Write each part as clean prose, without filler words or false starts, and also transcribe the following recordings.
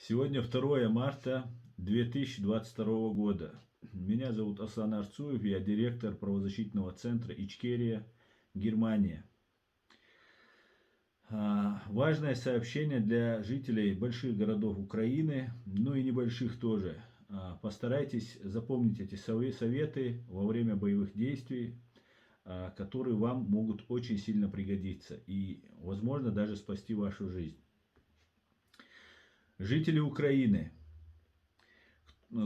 Сегодня 2 марта 2022 года. Меня зовут Асан Арцуев, я директор правозащитного центра Ичкерия, Германия. Важное сообщение для жителей больших городов Украины, ну и небольших тоже. Постарайтесь запомнить эти советы во время боевых действий, которые вам могут очень сильно пригодиться и, возможно, даже спасти вашу жизнь. Жители Украины,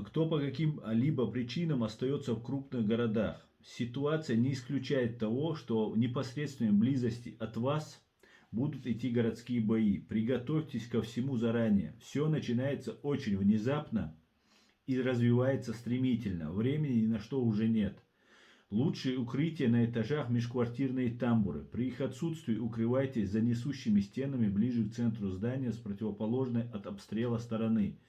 кто по каким-либо причинам остается в крупных городах, ситуация не исключает того, что в непосредственной близости от вас будут идти городские бои. Приготовьтесь ко всему заранее. Все начинается очень внезапно и развивается стремительно. Времени ни на что уже нет. Лучшие укрытия на этажах — межквартирные тамбуры. При их отсутствии укрывайтесь за несущими стенами ближе к центру здания с противоположной от обстрела стороны.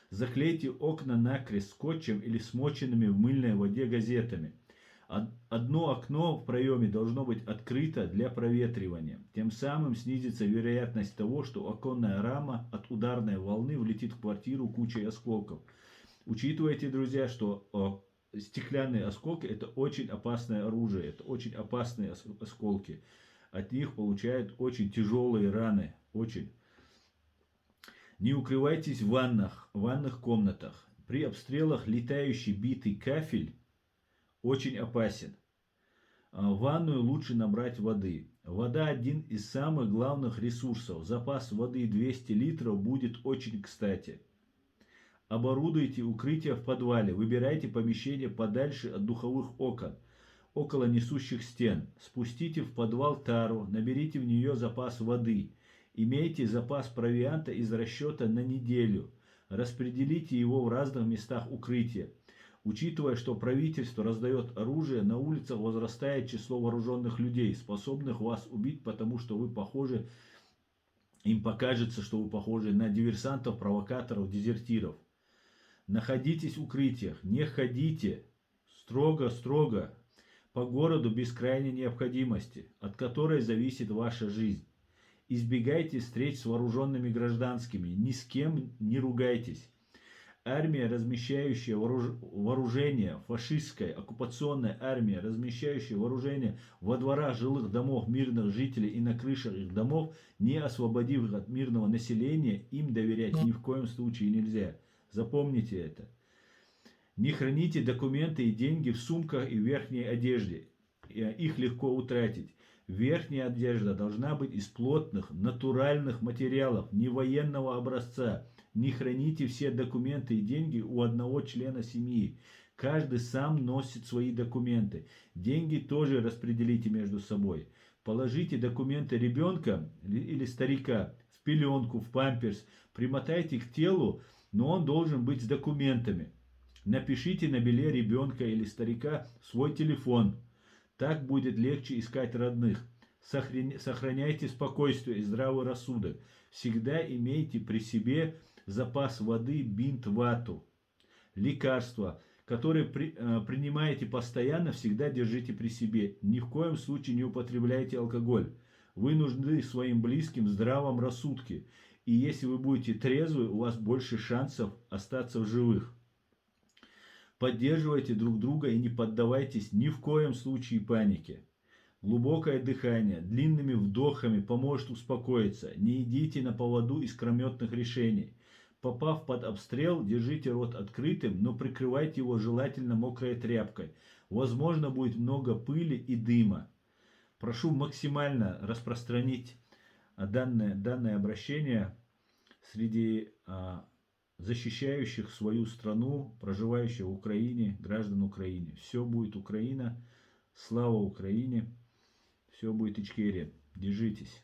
Заклейте окна накрест скотчем или смоченными в мыльной воде газетами. Одно окно в проеме должно быть открыто для проветривания. Тем самым снизится вероятность того, что оконная рама от ударной волны влетит в квартиру кучей осколков. Учитывайте, друзья, что стеклянные осколки — это очень опасное оружие, это очень опасные осколки. От них получают очень тяжелые раны, очень. Не укрывайтесь в ванных комнатах. При обстрелах летающий битый кафель очень опасен. В ванную лучше набрать воды. Вода — один из самых главных ресурсов. Запас воды 200 литров будет очень кстати. Оборудуйте укрытие в подвале. Выбирайте помещение подальше от духовых окон, около несущих стен. Спустите в подвал тару, наберите в нее запас воды. Имейте запас провианта из расчета на неделю. Распределите его в разных местах укрытия. Учитывая, что правительство раздает оружие, на улицах возрастает число вооруженных людей, способных вас убить, потому что вы похожи, им покажется, что вы похожи на диверсантов, провокаторов, дезертиров. Находитесь в укрытиях, не ходите строго по городу без крайней необходимости, от которой зависит ваша жизнь. Избегайте встреч с вооруженными гражданскими, ни с кем не ругайтесь. Армия, размещающая вооружение, фашистская оккупационная армия, размещающая вооружение во дворах жилых домов мирных жителей и на крышах их домов, не освободив их от мирного населения, им доверять ни в коем случае нельзя. Запомните это. Не храните документы и деньги в сумках и верхней одежде. Их легко утратить. Верхняя одежда должна быть из плотных, натуральных материалов, не военного образца. Не храните все документы и деньги у одного члена семьи. Каждый сам носит свои документы. Деньги тоже распределите между собой. Положите документы ребенка или старика в пеленку, в памперс. Примотайте к телу, но он должен быть с документами. Напишите на беле ребенка или старика свой телефон. Так будет легче искать родных. Сохраняйте спокойствие и здравый рассудок. Всегда имейте при себе запас воды, бинт, вату. Лекарства, которые принимаете постоянно, всегда держите при себе. Ни в коем случае не употребляйте алкоголь. Вы нужны своим близким в здравом рассудке. И если вы будете трезвы, у вас больше шансов остаться в живых. Поддерживайте друг друга и не поддавайтесь ни в коем случае панике. Глубокое дыхание длинными вдохами поможет успокоиться. Не идите на поводу искрометных решений. Попав под обстрел, держите рот открытым, но прикрывайте его желательно мокрой тряпкой. Возможно, будет много пыли и дыма. Прошу максимально распространить данное обращение среди защищающих свою страну, проживающих в Украине, граждан Украины. Все будет Украина, слава Украине, все будет Ичкерия. Держитесь.